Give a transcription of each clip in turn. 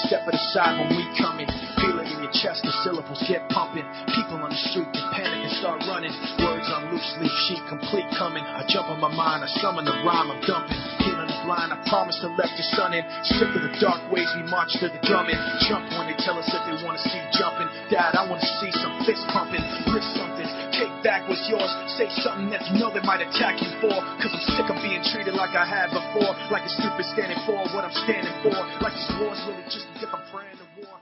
step it aside when we come in. Feel it in your chest, the syllables get pumping. People on the street they panic and start running. Words on loose leaf sheet, complete coming. I jump on my mind, I summon the rhyme I'm dumping. Healing the blind, I promise to let the sun in. Sick of the dark ways, we march to the drumming. Jump when they tell us that they want to see jumping. Dad, I want to see some fist pumping. Lift something, take back what's yours. Say something that you know they might attack you for. Cause I'm sick of being treated like I had before. Like a stupid standing for what I'm standing for. Like this war's really just a different brand of war.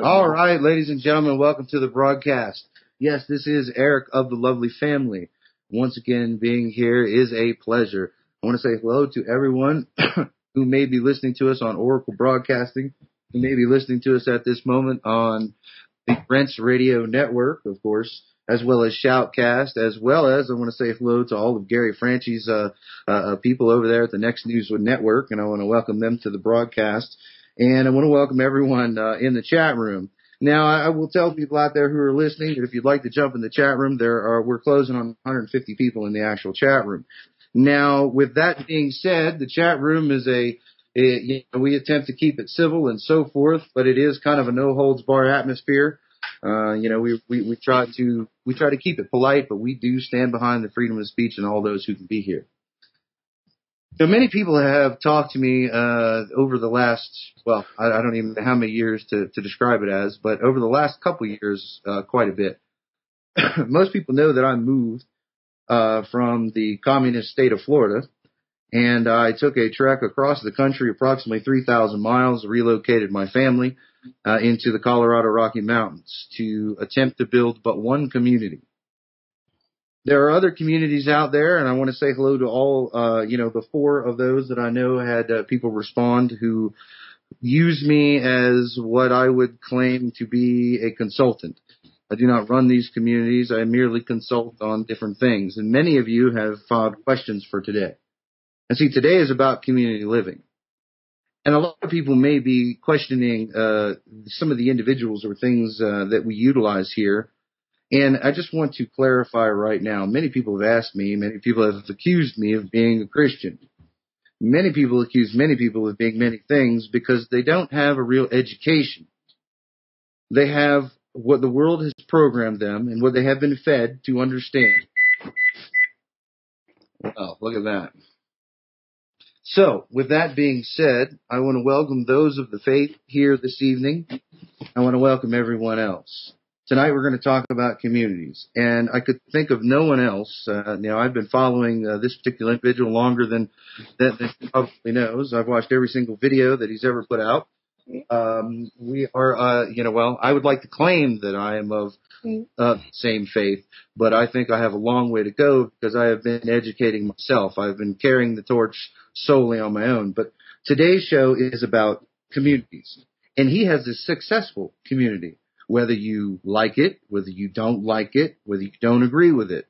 All right, ladies and gentlemen, welcome to the broadcast. Yes, this is Eric of the Lovely Family. Once again, being here is a pleasure. I want to say hello to everyone who may be listening to us on Oracle Broadcasting, who may be listening to us at this moment on the Brent's Radio Network, of course, as well as Shoutcast, as well as I want to say hello to all of Gary Franchi's people over there at the Next News Network, and I want to welcome them to the broadcast. And I want to welcome everyone in the chat room. Now, I will tell people out there who are listening that if you'd like to jump in the chat room, we're closing on 150 people in the actual chat room. Now, with that being said, the chat room is we attempt to keep it civil and so forth, but it is kind of a no holds bar atmosphere. We try to keep it polite, but we do stand behind the freedom of speech and all those who can be here. So many people have talked to me over the last, I don't even know how many years to describe it as, but over the last couple of years, quite a bit. Most people know that I moved from the communist state of Florida, and I took a trek across the country, approximately 3,000 miles, relocated my family into the Colorado Rocky Mountains to attempt to build but one community. There are other communities out there, and I want to say hello to all, the four of those that I know had people respond who use me as what I would claim to be a consultant. I do not run these communities. I merely consult on different things, and many of you have filed questions for today. And see, today is about community living. And a lot of people may be questioning some of the individuals or things that we utilize here. And I just want to clarify right now, many people have asked me, many people have accused me of being a Christian. Many people accuse many people of being many things because they don't have a real education. They have what the world has programmed them and what they have been fed to understand. Oh, look at that. So, with that being said, I want to welcome those of the faith here this evening. I want to welcome everyone else. Tonight we're going to talk about communities, and I could think of no one else. I've been following this particular individual longer than he probably knows. I've watched every single video that he's ever put out. We are, I would like to claim that I am of the same faith, but I think I have a long way to go because I have been educating myself. I've been carrying the torch solely on my own. But today's show is about communities, and he has a successful community. Whether you like it, whether you don't like it, whether you don't agree with it.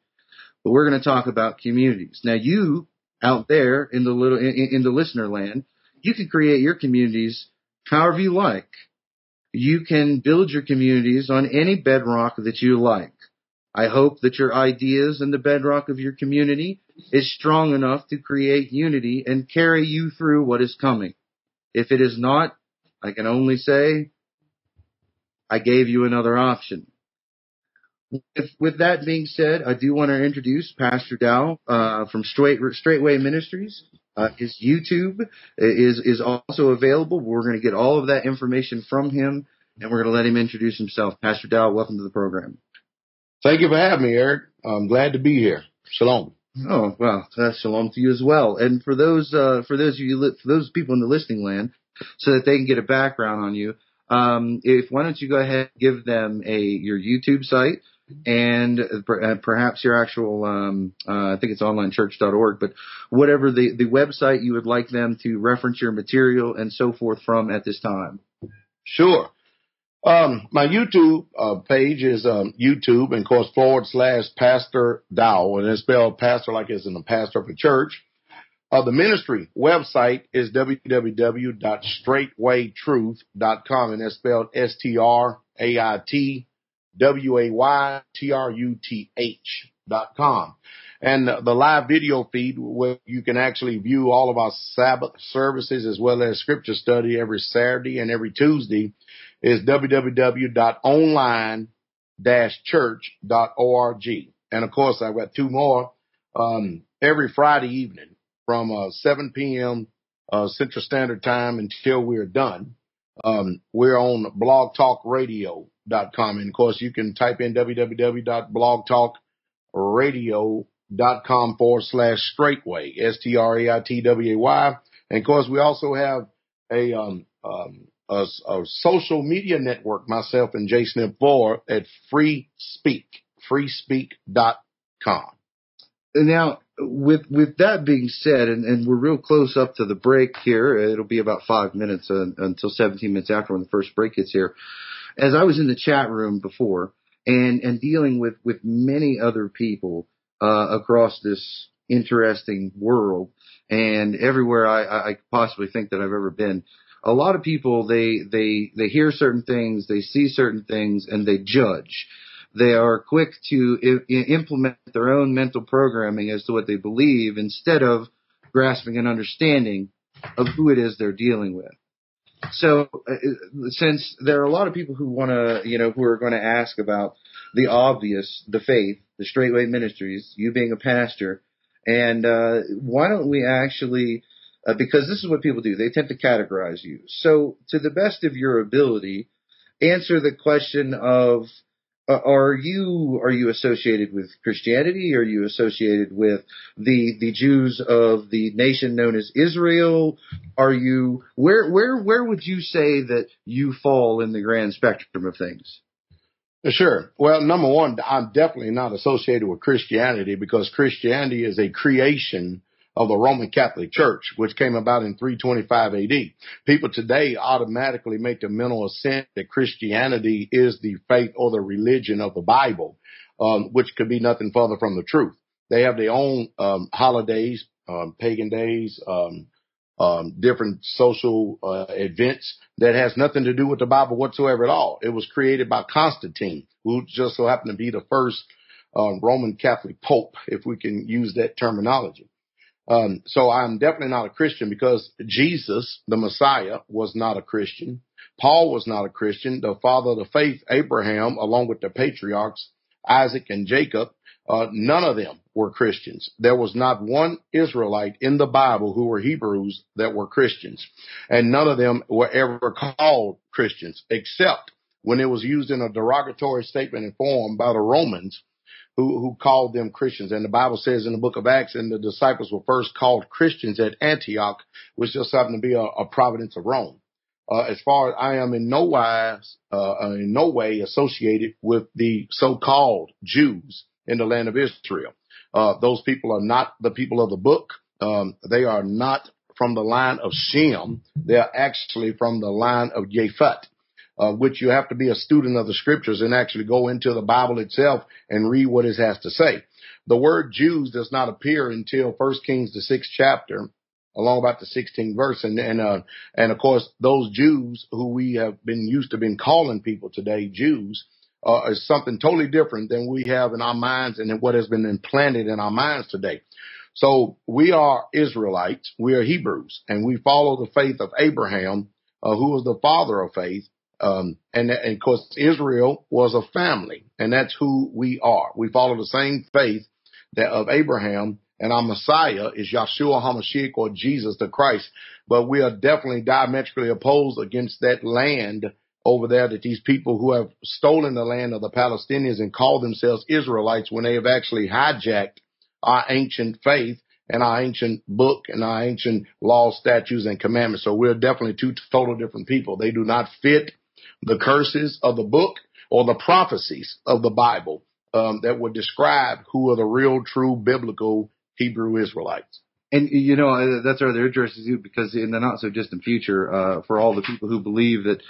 But we're going to talk about communities. Now, you out there in the listener land, you can create your communities however you like. You can build your communities on any bedrock that you like. I hope that your ideas and the bedrock of your community is strong enough to create unity and carry you through what is coming. If it is not, I can only say, I gave you another option. With that being said, I do want to introduce Pastor Dowell from Straitway Ministries. His YouTube is also available. We're going to get all of that information from him, and we're going to let him introduce himself. Pastor Dowell, welcome to the program. Thank you for having me, Eric. I'm glad to be here. Shalom. Oh, well, shalom to you as well. And for those people in the listening land, so that they can get a background on you. Why don't you go ahead and give them your YouTube site and perhaps your actual, I think it's onlinechurch.org, but whatever the website you would like them to reference your material and so forth from at this time. Sure. My YouTube page is YouTube, and of course / Pastor Dowell, and it's spelled pastor like it's in the pastor of a church. The ministry website is www.straitwaytruth.com, and that's spelled STRAITWAYTRUTH. Sabbath.com. And the live video feed where you can actually view all of our Sabbath services as well as scripture study every Saturday and every Tuesday is www.online-church.org. And of course, I've got two more, every Friday evening from 7 p.m. Central Standard Time until we're done. We're on blogtalkradio.com. And of course, you can type in www.blogtalkradio.com/Straitway, Straitway. And of course, we also have a social media network, myself and Jay Smith for at freespeak.com. Now, with that being said, and we're real close up to the break here, it'll be about 5 minutes until 17 minutes after when the first break hits here. As I was in the chat room before and dealing with many other people across this interesting world and everywhere I possibly think that I've ever been, a lot of people, they hear certain things, they see certain things, and they judge. They are quick to implement their own mental programming as to what they believe instead of grasping an understanding of who it is they're dealing with. So since there are a lot of people who want to, who are going to ask about the obvious, the faith, the Straitway Ministries, you being a pastor, and why don't we actually, because this is what people do, they tend to categorize you. So to the best of your ability, answer the question of, are you associated with Christianity? Are you associated with the Jews of the nation known as Israel? Are you where would you say that you fall in the grand spectrum of things? Sure. Well, number one, I'm definitely not associated with Christianity because Christianity is a creation of the Roman Catholic Church, which came about in 325 AD. People today automatically make the mental assent that Christianity is the faith or the religion of the Bible, which could be nothing further from the truth. They have their own holidays, pagan days, different social events that has nothing to do with the Bible whatsoever at all. It was created by Constantine, who just so happened to be the first Roman Catholic Pope, if we can use that terminology. So I'm definitely not a Christian because Jesus, the Messiah, was not a Christian. Paul was not a Christian. The father of the faith, Abraham, along with the patriarchs, Isaac and Jacob, none of them were Christians. There was not one Israelite in the Bible who were Hebrews that were Christians. And none of them were ever called Christians, except when it was used in a derogatory statement and form by the Romans, who called them Christians. And the Bible says in the book of Acts, and the disciples were first called Christians at Antioch, which just happened to be a province of Rome. As far as I am in no way associated with the so-called Jews in the land of Israel. Those people are not the people of the book. They are not from the line of Shem. They are actually from the line of Japhet. Which you have to be a student of the scriptures and actually go into the Bible itself and read what it has to say. The word Jews does not appear until 1 Kings, the 6th chapter, along about the 16th verse. And of course, those Jews who we have been used to been calling people today Jews is something totally different than we have in our minds and what has been implanted in our minds today. So we are Israelites. We are Hebrews, and we follow the faith of Abraham, who was the father of faith. And of course, Israel was a family, and that's who we are. We follow the same faith that of Abraham, and our Messiah is Yahshua HaMashiach, or Jesus the Christ. But we are definitely diametrically opposed against that land over there, that these people who have stolen the land of the Palestinians and call themselves Israelites when they have actually hijacked our ancient faith and our ancient book and our ancient laws, statutes, and commandments. So we're definitely two total different people. They do not fit the curses of the book or the prophecies of the Bible that would describe who are the real, true, biblical Hebrew Israelites. And, that's rather interesting too, because in the not so distant future, for all the people who believe that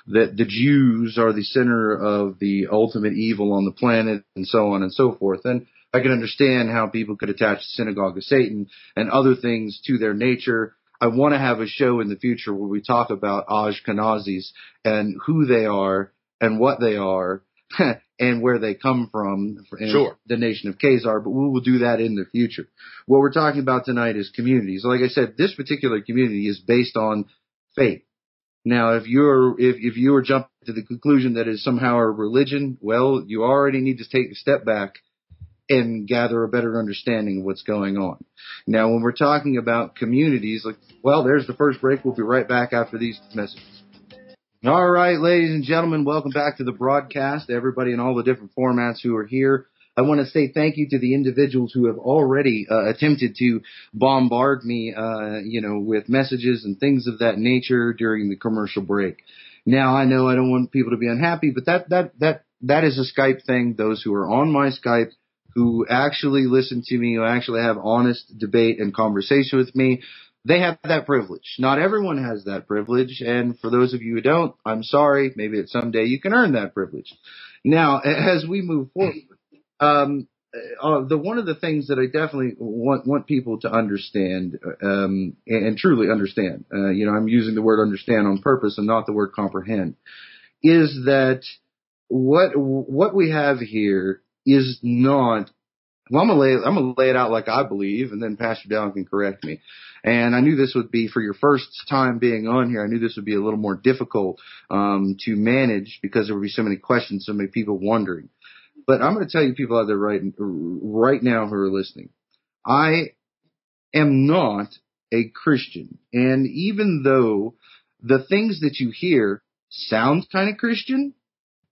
the Jews are the center of the ultimate evil on the planet and so on and so forth, then I can understand how people could attach the synagogue of Satan and other things to their nature. I want to have a show in the future where we talk about Ashkenazis and who they are and what they are and where they come from in Sure. the nation of Khazar, but we will do that in the future. What we're talking about tonight is communities. Like I said, this particular community is based on faith. Now, if you are jumping to the conclusion that it's somehow a religion, well, you already need to take a step back and gather a better understanding of what's going on. Now, when we're talking about communities, there's the first break. We'll be right back after these messages. All right, ladies and gentlemen, welcome back to the broadcast. Everybody in all the different formats who are here. I want to say thank you to the individuals who have already attempted to bombard me, with messages and things of that nature during the commercial break. Now, I know I don't want people to be unhappy, but that is a Skype thing. Those who are on my Skype, who actually listen to me, who actually have honest debate and conversation with me, they have that privilege. Not everyone has that privilege, and for those of you who don't, I'm sorry. Maybe someday you can earn that privilege. Now, as we move forward, one of the things that I definitely want people to understand, and truly understand, I'm using the word understand on purpose and not the word comprehend, is that what we have here is not. Well, I'm gonna lay it out like I believe, and then Pastor Dowell can correct me. And I knew this would be, for your first time being on here, I knew this would be a little more difficult to manage because there would be so many questions, so many people wondering. But I'm going to tell you people out there right now who are listening, I am not a Christian. And even though the things that you hear sound kind of Christian,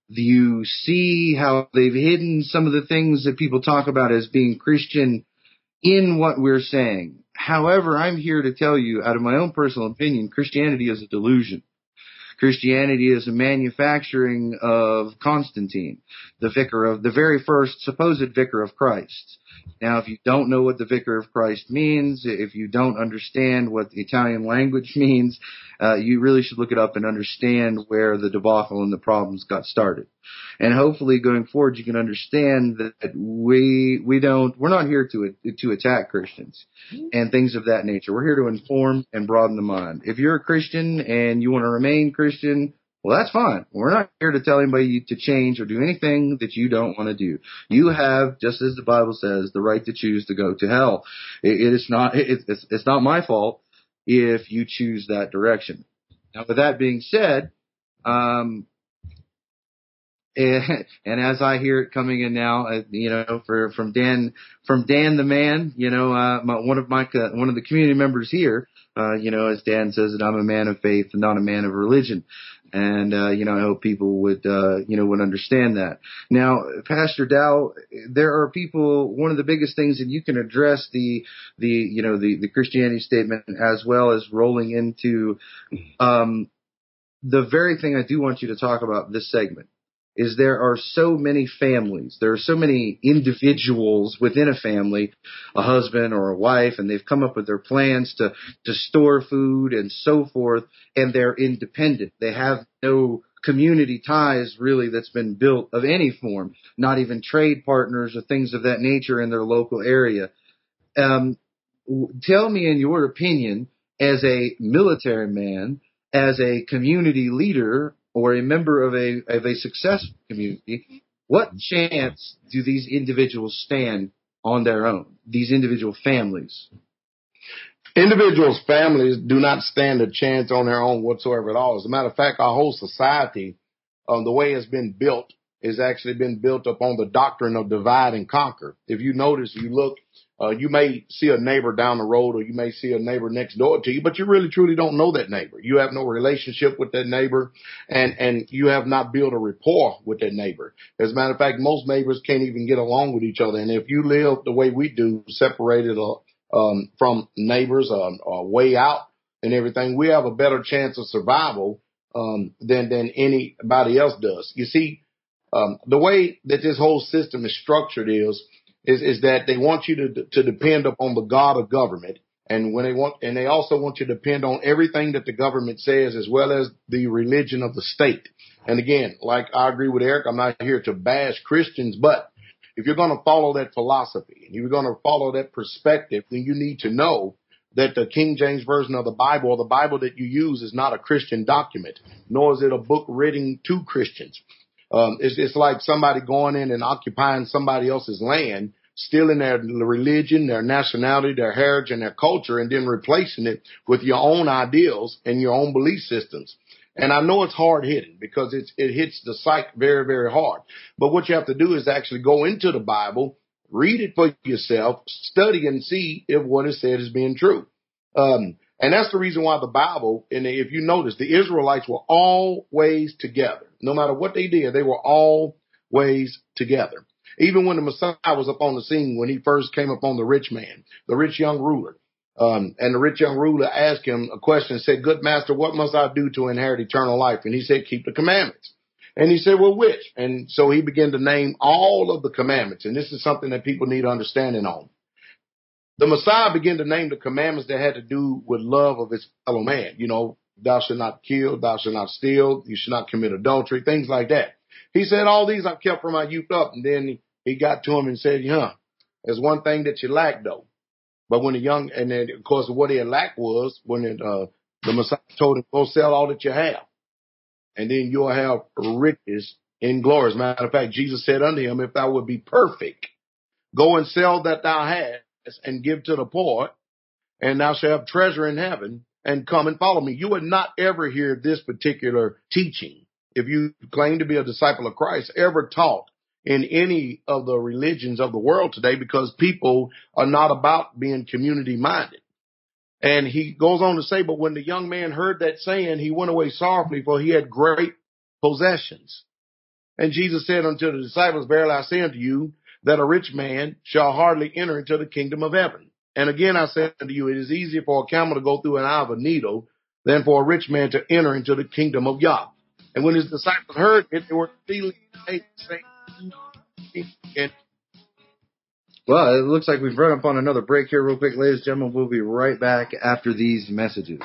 you see how they've hidden some of the things that people talk about as being Christian in what we're saying. However, I'm here to tell you, out of my own personal opinion, Christianity is a delusion. Christianity is a manufacturing of Constantine, the very first supposed vicar of Christ. Now, if you don't know what the vicar of Christ means, if you don't understand what the Italian language means, you really should look it up and understand where the debacle and the problems got started. And hopefully going forward, you can understand that we're not here to attack Christians and things of that nature. We're here to inform and broaden the mind. If you're a Christian and you want to remain Christian, well, that's fine. We're not here to tell anybody to change or do anything that you don't want to do. You have, just as the Bible says, the right to choose to go to hell. It's not my fault if you choose that direction. Now, with that being said, and as I hear it coming in now, from Dan the man, one of the community members here, as Dan says that I'm a man of faith and not a man of religion. And, I hope people would understand that. Now, Pastor Dowell, there are people, one of the biggest things, and you can address the Christianity statement as well as rolling into, the very thing I do want you to talk about this segment is there are so many families, there are so many individuals within a family, a husband or a wife, and they've come up with their plans to store food and so forth, and they're independent. They have no community ties really that's been built of any form, not even trade partners or things of that nature in their local area. Tell me, in your opinion, as a military man, as a community leader, or a member of a successful community, what chance do these individuals stand on their own, these individual families? Individuals' families do not stand a chance on their own whatsoever at all. As a matter of fact, our whole society, the way it's been built, has actually been built upon the doctrine of divide and conquer. If you notice, you look, you may see a neighbor down the road, or you may see a neighbor next door to you, but you really truly don't know that neighbor. You have no relationship with that neighbor, and you have not built a rapport with that neighbor. As a matter of fact, most neighbors can't even get along with each other. And if you live the way we do, separated from neighbors, way out and everything, we have a better chance of survival than anybody else does. You see, the way that this whole system is structured is that they want you to depend upon the God of government. And they also want you to depend on everything that the government says, as well as the religion of the state. And again, like I agree with Eric, I'm not here to bash Christians, but if you're going to follow that philosophy and you're going to follow that perspective, then you need to know that the King James Version of the Bible, or the Bible that you use, is not a Christian document, nor is it a book written to Christians. It's like somebody going in and occupying somebody else's land, stealing their religion, their nationality, their heritage, and their culture, and then replacing it with your own ideals and your own belief systems. And I know it's hard hitting because it hits the psyche very, very hard. But what you have to do is actually go into the Bible, read it for yourself, study and see if what is said is being true. And that's the reason why the Bible, and if you notice, the Israelites were always together. No matter what they did, they were always together. Even when the Messiah was up on the scene, when he first came upon the rich man, the rich young ruler, and the rich young ruler asked him a question and said, "Good master, what must I do to inherit eternal life?" And he said, "Keep the commandments." And he said, "Well, which?" And so he began to name all of the commandments. And this is something that people need understanding on. The Messiah began to name the commandments that had to do with love of his fellow man. You know, thou shalt not kill, thou shalt not steal, you should not commit adultery, things like that. He said, all these I've kept from my youth up. And then he got to him and said, there's one thing that you lack, though. But when and then, of course, what he had lacked was when the Messiah told him, go sell all that you have, and then you'll have riches in glory. As a matter of fact, Jesus said unto him, if thou would be perfect, go and sell that thou hast and give to the poor, and thou shalt have treasure in heaven, and come and follow me. You would not ever hear this particular teaching, if you claim to be a disciple of Christ, ever taught in any of the religions of the world today, because people are not about being community minded. And he goes on to say, but when the young man heard that saying, he went away sorrowfully, for he had great possessions. And Jesus said unto the disciples, verily I say unto you, that a rich man shall hardly enter into the kingdom of heaven. And again, I say unto you, it is easier for a camel to go through an eye of a needle than for a rich man to enter into the kingdom of Yah. And when his disciples heard it, they were feeling saying, well, it looks like we've run up on another break here real quick, ladies and gentlemen. We'll be right back after these messages.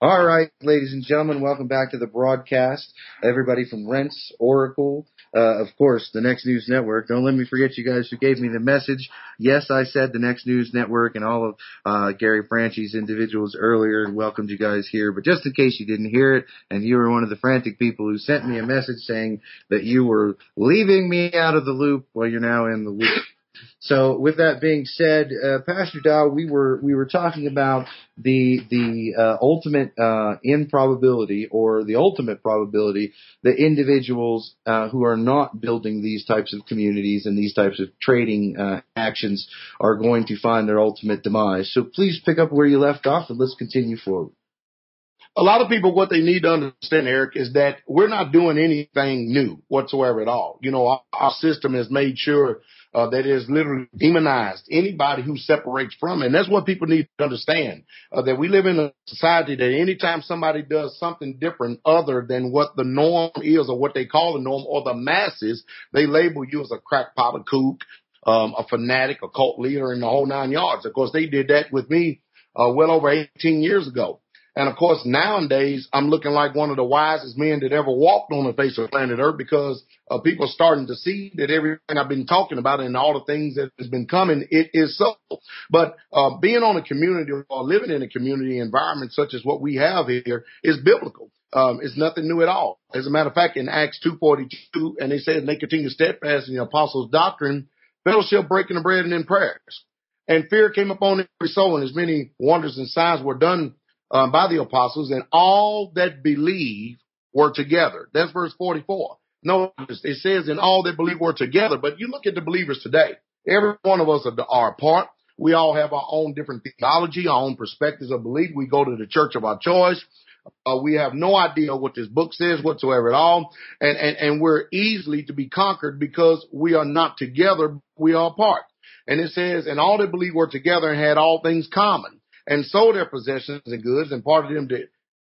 All right, ladies and gentlemen, welcome back to the broadcast. Everybody from Rents, Oracle, of course, the Next News Network. Don't let me forget you guys who gave me the message. Yes, I said the Next News Network, and all of Gary Franchi's individuals earlier and welcomed you guys here. But just in case you didn't hear it, and you were one of the frantic people who sent me a message saying that you were leaving me out of the loop, well, you're now in the loop. So with that being said, Pastor Dowell, we were talking about the ultimate improbability, or the ultimate probability that individuals who are not building these types of communities and these types of trading actions are going to find their ultimate demise. So please pick up where you left off and let's continue forward. A lot of people, what they need to understand, Eric, is that we're not doing anything new whatsoever at all. You know, our system has made sure that it has literally demonized anybody who separates from it. And that's what people need to understand, that we live in a society that anytime somebody does something different other than what the norm is, or what they call the norm, or the masses, they label you as a crackpot, a kook, a fanatic, a cult leader, and the whole 9 yards. Of course, they did that with me well over 18 years ago. And, of course, nowadays, I'm looking like one of the wisest men that ever walked on the face of planet Earth, because people are starting to see that everything I've been talking about and all the things that has been coming, it is so. But being on a community or living in a community environment such as what we have here is biblical. It's nothing new at all. As a matter of fact, in Acts 2:42, and they said, and they continue steadfast in the apostles' doctrine, fellowship, breaking the bread, and in prayers. And fear came upon every soul, and as many wonders and signs were done by the apostles, and all that believe were together. That's verse 44. Notice it says, and all that believe were together. But you look at the believers today, every one of us are apart. We all have our own different theology, our own perspectives of belief. We go to the church of our choice. We have no idea what this book says whatsoever at all. And we're easily to be conquered because we are not together. We are apart. And it says, and all that believe were together and had all things common, and sold their possessions and goods, and parted them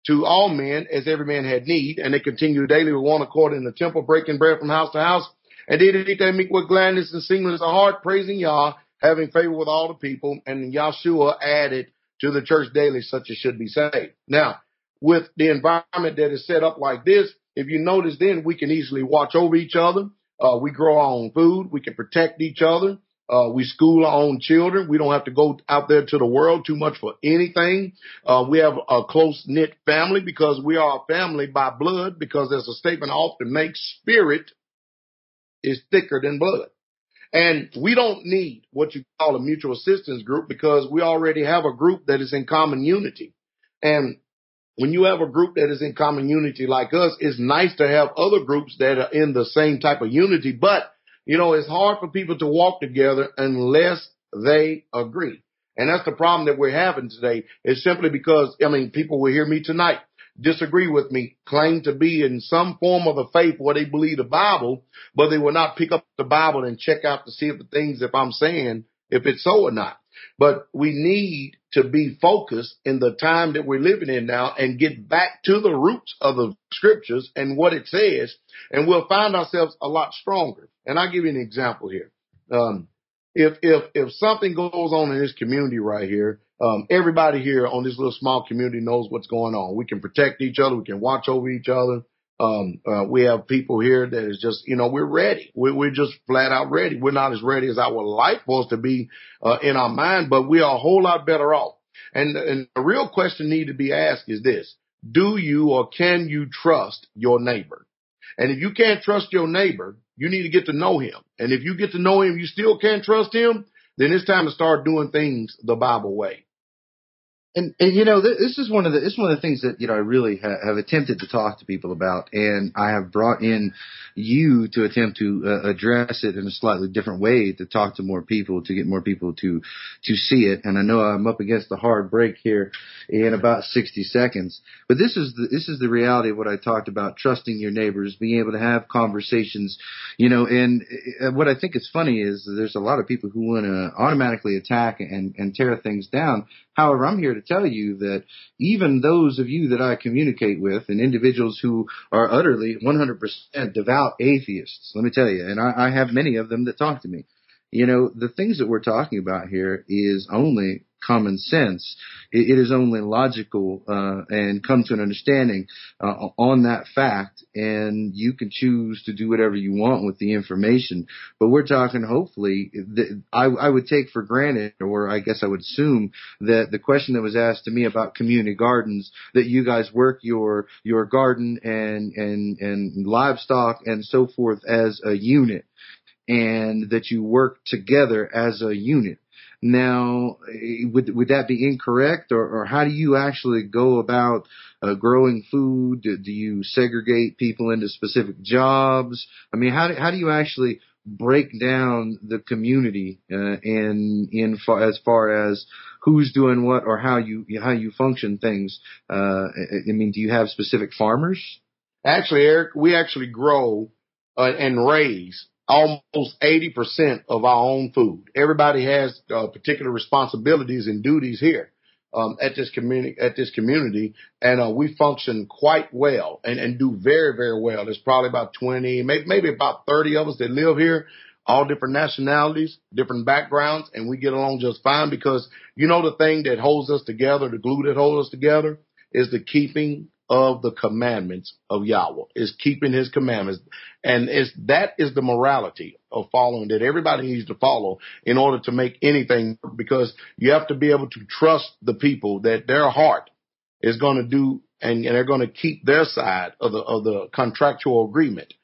to all men as every man had need. And they continued daily with one accord in the temple, breaking bread from house to house. And did eat their meat with gladness and singleness of heart, praising Yah, having favor with all the people. And Yahshua added to the church daily such as should be saved. Now, with the environment that is set up like this, if you notice, then we can easily watch over each other. We grow our own food. We can protect each other. We school our own children. We don't have to go out there to the world too much for anything. We have a close-knit family because we are a family by blood, because there's a statement I often make, spirit is thicker than blood. And we don't need what you call a mutual assistance group because we already have a group that is in common unity. And when you have a group that is in common unity like us, it's nice to have other groups that are in the same type of unity. But, it's hard for people to walk together unless they agree. And that's the problem that we're having today. It's simply because, people will hear me tonight, disagree with me, claim to be in some form of a faith where they believe the Bible, but they will not pick up the Bible and check out to see if the things if I'm saying, if it's so or not. But we need to be focused in the time that we're living in now and get back to the roots of the scriptures and what it says, and we'll find ourselves a lot stronger. And I'll give you an example here. If something goes on in this community right here, everybody here on this little small community knows what's going on. We can protect each other. We can watch over each other. We have people here that is just, we're ready. We're just flat out ready. We're not as ready as I would like for us to be, in our mind, but we are a whole lot better off. And the real question need to be asked is this: do you or can you trust your neighbor? And if you can't trust your neighbor, you need to get to know him. And if you get to know him, you still can't trust him, then it's time to start doing things the Bible way. And this is one of the things that, I really have attempted to talk to people about, and I have brought in you to attempt to address it in a slightly different way, to talk to more people, to get more people to see it. And I know I'm up against the hard break here in about 60 seconds, but this is the reality of what I talked about: trusting your neighbors, being able to have conversations, and what I think is funny is there's a lot of people who want to automatically attack and tear things down. However, I'm here to tell you that even those of you that I communicate with, and individuals who are utterly 100% devout atheists, let me tell you, and I have many of them that talk to me, the things that we're talking about here is only common sense. It is only logical, and come to an understanding on that fact, and you can choose to do whatever you want with the information. But we're talking, hopefully, I would take for granted, or I guess I would assume, that the question that was asked to me about community gardens, that you guys work your garden and livestock and so forth as a unit, and that you work together as a unit. Now, would that be incorrect, or how do you actually go about growing food? Do you segregate people into specific jobs? I mean, how do you actually break down the community as far as who's doing what, or how you function things? Do you have specific farmers? Actually, Eric, we actually grow and raise almost 80% of our own food. Everybody has particular responsibilities and duties here at this community, and we function quite well and do very, very well. There's probably about 20, maybe about 30 of us that live here, all different nationalities, different backgrounds, and we get along just fine because, the thing that holds us together, the glue that holds us together, is the keeping of the commandments of Yahweh, is keeping his commandments. And that is the morality of following that everybody needs to follow in order to make anything, because you have to be able to trust the people that their heart is going to do, and they're going to keep their side of the contractual agreement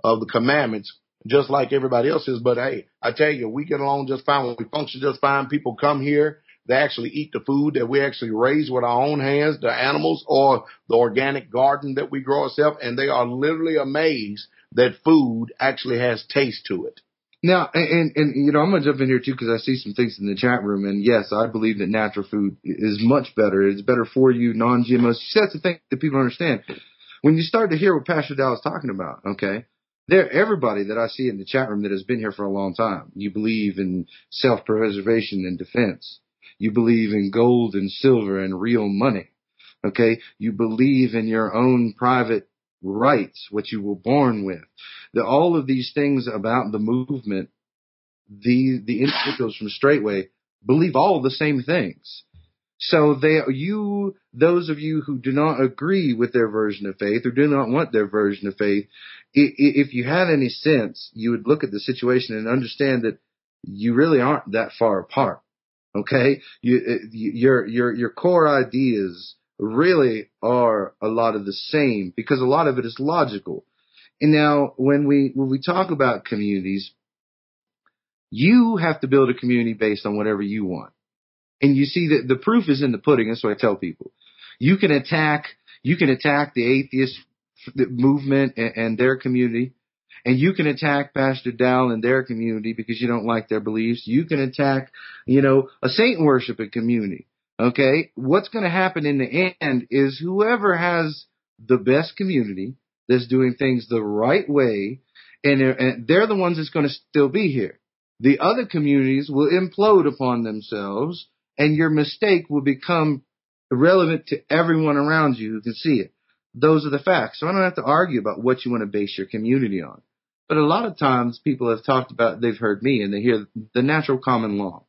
of the commandments, just like everybody else is. But hey, I tell you, we get along just fine. We function just fine. People come here. They actually eat the food that we actually raise with our own hands, the animals, or the organic garden that we grow ourselves, and they are literally amazed that food actually has taste to it. Now, and I'm going to jump in here, too, because I see some things in the chat room, and yes, I believe that natural food is much better. It's better for you, non-GMOs. That's the thing that people understand. When you start to hear what Pastor Dowell is talking about, okay, everybody that I see in the chat room that has been here for a long time, you believe in self-preservation and defense. You believe in gold and silver and real money, okay? You believe in your own private rights, what you were born with. All of these things about the movement, the individuals from Straitway believe all the same things. So those of you who do not agree with their version of faith or do not want their version of faith, if you had any sense, you would look at the situation and understand that you really aren't that far apart. Okay, your core ideas really are a lot of the same, because a lot of it is logical. And now when we talk about communities, you have to build a community based on whatever you want. And you see that the proof is in the pudding. That's what I tell people. You can attack the atheist movement and their community, and you can attack Pastor Dowell and their community because you don't like their beliefs. You can attack, a saint worshiping community. Okay, what's going to happen in the end is whoever has the best community that's doing things the right way, and they're the ones that's going to still be here. The other communities will implode upon themselves, and your mistake will become irrelevant to everyone around you who can see it. Those are the facts. So I don't have to argue about what you want to base your community on. But a lot of times people have talked about, they've heard me, and they hear the natural common law.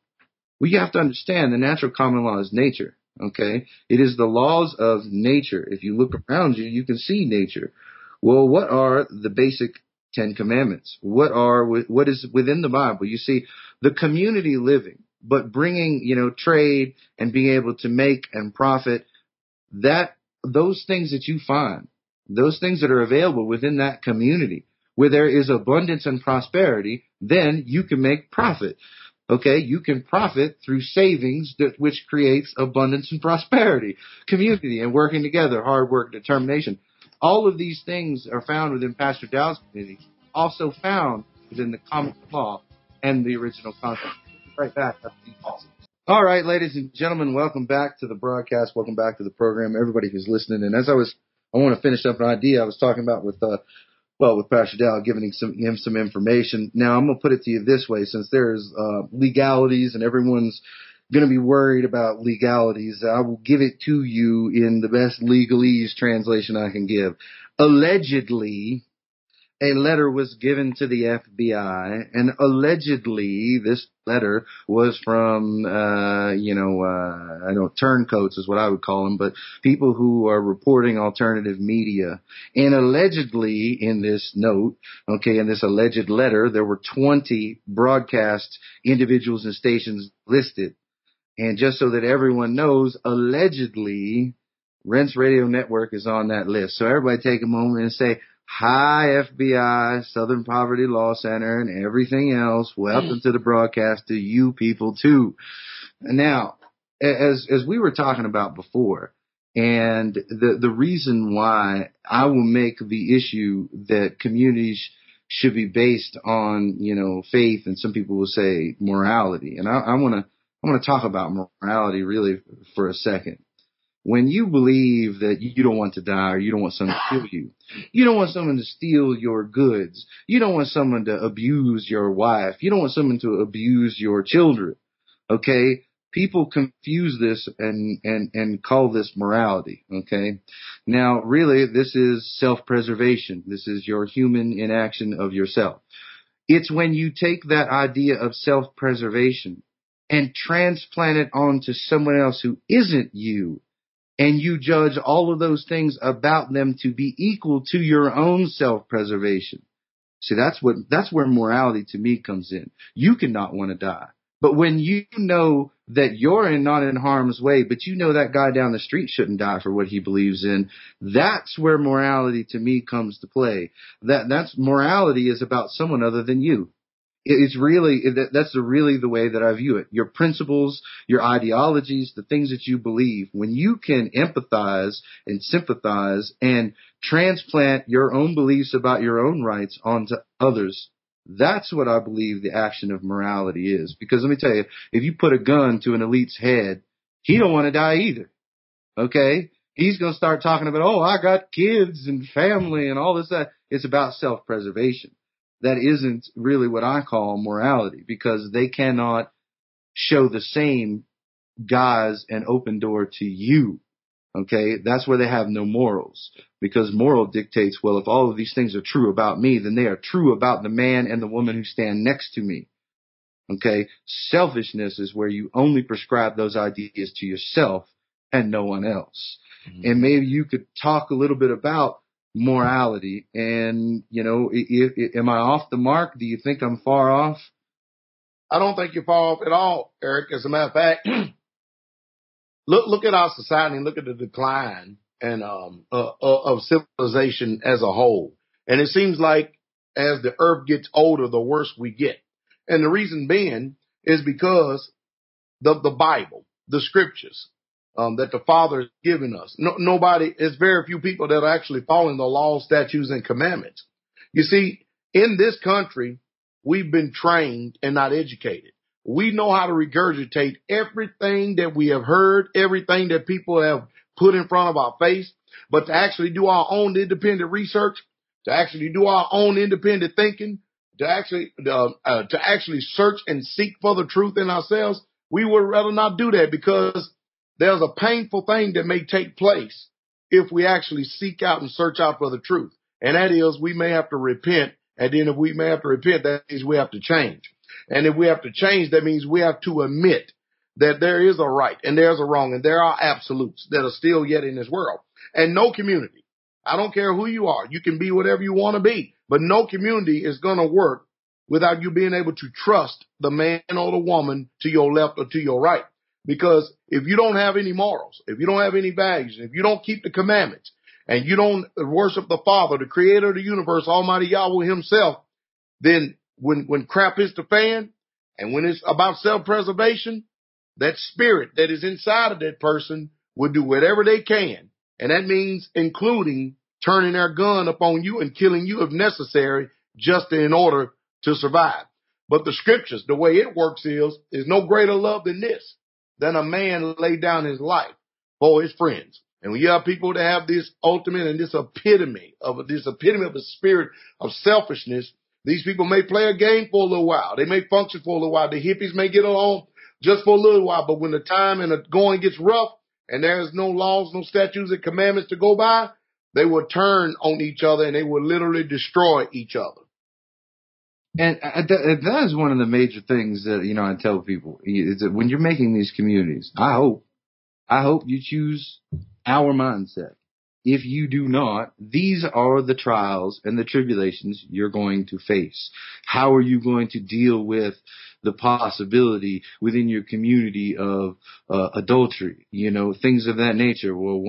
Well, you have to understand the natural common law is nature, okay? It is the laws of nature. If you look around you, you can see nature. Well, what are the basic 10 Commandments? What is within the Bible? You see, the community living, but bringing, trade and being able to make and profit, those things that you find, those things that are available within that community, where there is abundance and prosperity, then you can make profit. Okay, you can profit through savings, which creates abundance and prosperity, community and working together, hard work, determination. All of these things are found within Pastor Dowell's community, also found within the common law and the original concept. Right back. All right, ladies and gentlemen, welcome back to the broadcast. Welcome back to the program. Everybody who's listening. And I want to finish up an idea I was talking about with Pastor Dowell, giving him some information. Now, I'm going to put it to you this way, since there's legalities and everyone's going to be worried about legalities, I will give it to you in the best legalese translation I can give. Allegedly, a letter was given to the FBI, and allegedly this letter was from, turncoats is what I would call them, but people who are reporting alternative media. And allegedly in this note, in this alleged letter, there were 20 broadcast individuals and stations listed. And just so that everyone knows, allegedly, Rents Radio Network is on that list. So everybody take a moment and say, hi, FBI, Southern Poverty Law Center, and everything else. Welcome to the broadcast to you people, too. Now, as we were talking about before, and the reason why I will make the issue that communities should be based on, faith, and some people will say morality. And I want to talk about morality really for a second. When you believe that you don't want to die, or you don't want someone to kill you, you don't want someone to steal your goods, you don't want someone to abuse your wife, you don't want someone to abuse your children, okay? People confuse this and call this morality, okay? Now, really, this is self-preservation. This is your human inaction of yourself. It's when you take that idea of self-preservation and transplant it onto someone else who isn't you, and you judge all of those things about them to be equal to your own self-preservation. See, that's where morality to me comes in. You cannot want to die. But when you know that you're not in harm's way, but you know that guy down the street shouldn't die for what he believes in, that's where morality to me comes to play. That's morality is about someone other than you. It's really, that's really the way that I view it. Your principles, your ideologies, the things that you believe, when you can empathize and sympathize and transplant your own beliefs about your own rights onto others, that's what I believe the action of morality is. Because let me tell you, if you put a gun to an elite's head, he don't want to die either. Okay? He's going to start talking about, I got kids and family and all this, that. It's about self-preservation. That isn't really what I call morality, because they cannot show the same guise and open door to you. Okay, that's where they have no morals, because moral dictates, well, if all of these things are true about me, then they are true about the man and the woman who stand next to me. Okay, selfishness is where you only prescribe those ideas to yourself and no one else. Mm-hmm. And maybe you could talk a little bit about morality, and am I off the mark? Do you think I'm far off? I don't think you're far off at all, Eric. As a matter of fact, look at our society and look at the decline and of civilization as a whole. And it seems like as the earth gets older, the worse we get. And the reason being is because the Bible, the scriptures, that the Father has given us. It's very few people that are actually following the laws, statutes, and commandments. You see, in this country, we've been trained and not educated. We know how to regurgitate everything that we have heard, everything that people have put in front of our face, but to actually do our own independent research, to actually do our own independent thinking, to actually search and seek for the truth in ourselves, we would rather not do that, because there's a painful thing that may take place if we actually seek out and search out for the truth. And that is, we may have to repent. And then if we may have to repent, that means we have to change. And if we have to change, that means we have to admit that there is a right and there's a wrong and there are absolutes that are still yet in this world. And no community, I don't care who you are, you can be whatever you want to be, but no community is going to work without you being able to trust the man or the woman to your left or to your right. Because if you don't have any morals, if you don't have any values, if you don't keep the commandments, and you don't worship the Father, the creator of the universe, Almighty Yahweh himself, then when crap hits the fan and when it's about self-preservation, that spirit that is inside of that person will do whatever they can. And that means including turning their gun upon you and killing you if necessary, just in order to survive. But the scriptures, the way it works is no greater love than this, than a man lay down his life for his friends. And when you have people that have this ultimate and this epitome of a spirit of selfishness, these people may play a game for a little while. They may function for a little while. The hippies may get along just for a little while. But when the time and the going gets rough and there's no laws, no statutes and commandments to go by, they will turn on each other and they will literally destroy each other. And that is one of the major things that, I tell people is that when you're making these communities, I hope you choose our mindset. If you do not, these are the trials and the tribulations you're going to face. How are you going to deal with the possibility within your community of adultery, things of that nature? Well,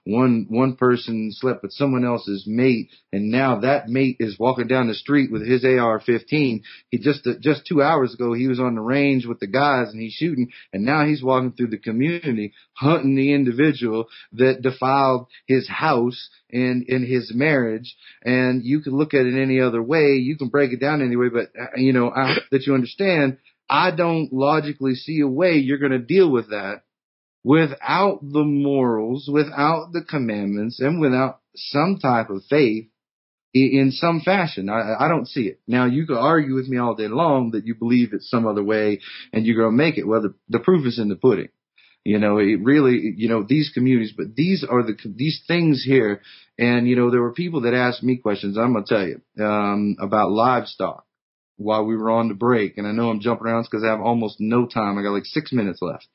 one person slept with someone else's mate, and now that mate is walking down the street with his AR-15. He just 2 hours ago he was on the range with the guys and he's shooting, and now he's walking through the community hunting the individual that defiled his house and in his marriage. And you can look at it any other way, you can break it down anyway, but I hope that you understand, I don't logically see a way you're going to deal with that without the morals, without the commandments, and without some type of faith in some fashion. I don't see it. Now, you can argue with me all day long that you believe it's some other way and you're going to make it. Well, the proof is in the pudding. It really, these communities, but these are these things here. And, there were people that asked me questions, I'm going to tell you, about livestock while we were on the break. And I know I'm jumping around because I have almost no time. I got like 6 minutes left.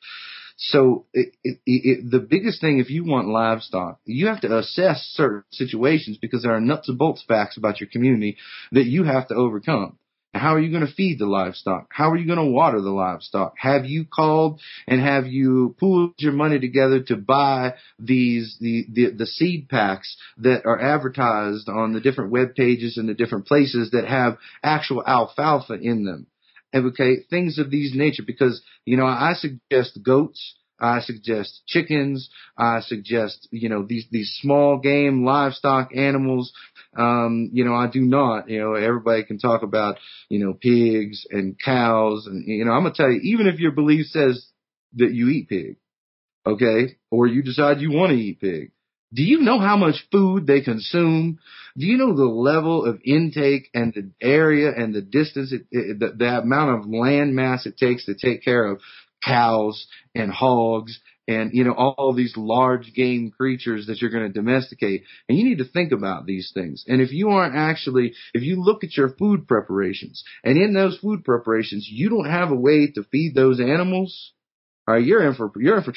So the biggest thing, if you want livestock, you have to assess certain situations because there are nuts and bolts facts about your community that you have to overcome. How are you going to feed the livestock? How are you going to water the livestock? Have you called and have you pooled your money together to buy the seed packs that are advertised on the different web pages and the different places that have actual alfalfa in them? Okay, things of these nature, because, I suggest goats, I suggest chickens, I suggest, these small game livestock animals. I do not, everybody can talk about, pigs and cows. And, I'm going to tell you, even if your belief says that you eat pig, okay, or you decide you want to eat pig, do you know how much food they consume? Do you know the level of intake and the area and the distance, the amount of land mass it takes to take care of cows and hogs and, all these large game creatures that you're going to domesticate? And you need to think about these things. And if you look at your food preparations, and in those food preparations, you don't have a way to feed those animals, all right, you're in for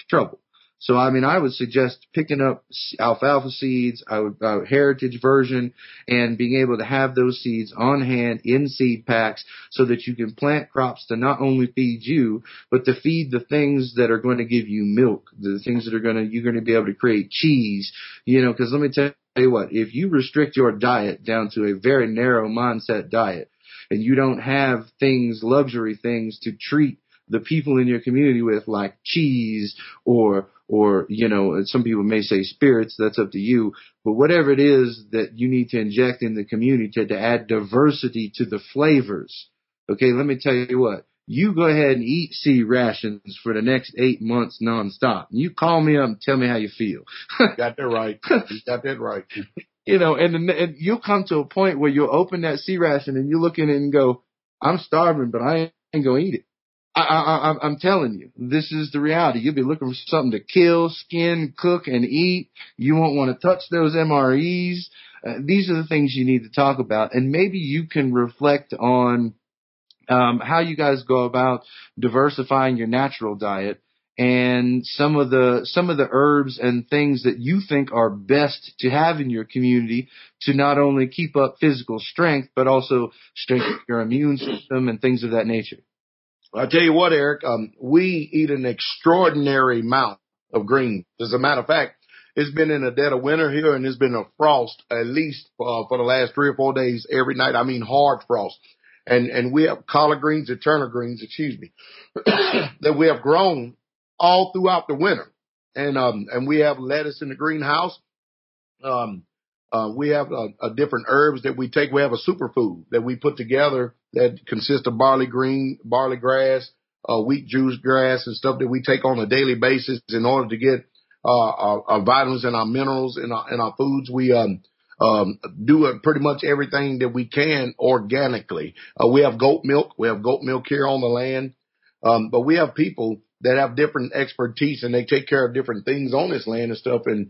trouble. So, I would suggest picking up alfalfa seeds, heritage version, and being able to have those seeds on hand in seed packs so that you can plant crops to not only feed you, but to feed the things that are going to give you milk, the things that you're going to be able to create cheese, because let me tell you what, if you restrict your diet down to a very narrow mindset diet and you don't have things, luxury things to treat the people in your community with, like cheese or, some people may say spirits, that's up to you. But whatever it is that you need to inject in the community to add diversity to the flavors. Okay, let me tell you what. You go ahead and eat C rations for the next 8 months nonstop. You call me up and tell me how you feel. You got that right. You got that right. And you'll come to a point where you'll open that C ration and you look in it and go, I'm starving, but I ain't going to eat it. I'm telling you, this is the reality. You'll be looking for something to kill, skin, cook, and eat. You won't want to touch those MREs. These are the things you need to talk about. And maybe you can reflect on how you guys go about diversifying your natural diet and some of the herbs and things that you think are best to have in your community to not only keep up physical strength, but also strengthen your immune system and things of that nature. I'll tell you what, Eric, we eat an extraordinary amount of greens. As a matter of fact, it's been in the dead of winter here, and it's been a frost at least for the last 3 or 4 days every night. I mean, hard frost. And we have collard greens and turnip greens, that we have grown all throughout the winter. And we have lettuce in the greenhouse. We have different herbs that we take. We have a superfood that we put together that consists of barley grass, wheat juice grass, and stuff that we take on a daily basis in order to get our vitamins and our minerals in our foods. We do pretty much everything that we can organically. We have goat milk. We have goat milk here on the land. But we have people that have different expertise and they take care of different things on this land and stuff. And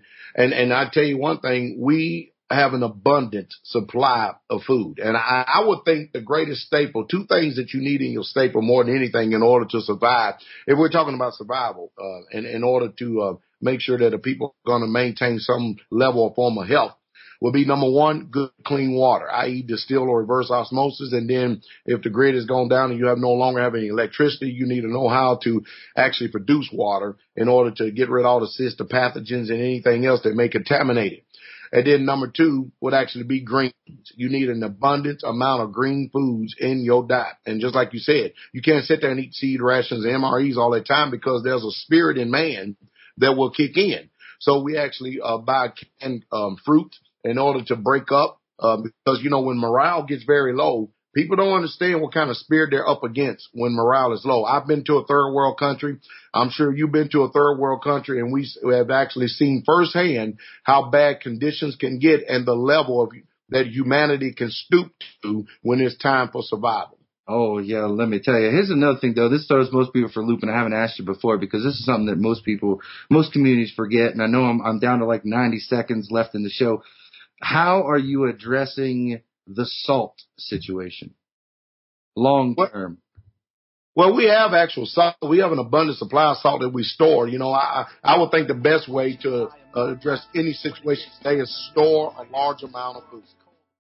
I tell you one thing, we have an abundant supply of food. And I would think the greatest staple, 2 things that you need in your staple more than anything in order to survive, if we're talking about survival, and in order to make sure that the people are going to maintain some level or form of health, will be number 1, good, clean water, i.e. distill or reverse osmosis. And then if the grid has gone down and you no longer have any electricity, you need to know how to actually produce water in order to get rid of all the cysts, the pathogens, and anything else that may contaminate it. And then number 2 would actually be greens. You need an abundant amount of green foods in your diet. And just like you said, you can't sit there and eat seed rations and MREs all the time because there's a spirit in man that will kick in. So we actually buy canned fruit in order to break up, because, when morale gets very low, people don't understand what kind of spirit they're up against when morale is low. I've been to a third world country. I'm sure you've been to a third world country, and we have actually seen firsthand how bad conditions can get and the level of that humanity can stoop to when it's time for survival. Oh, yeah, let me tell you. Here's another thing, though. This throws most people for a loop, and I haven't asked you before because this is something that most communities forget, and I know I'm down to like 90 seconds left in the show. How are you addressing the salt situation long term? Well, we have actual salt. We have an abundant supply of salt that we store. I would think the best way to address any situation today is store a large amount of food.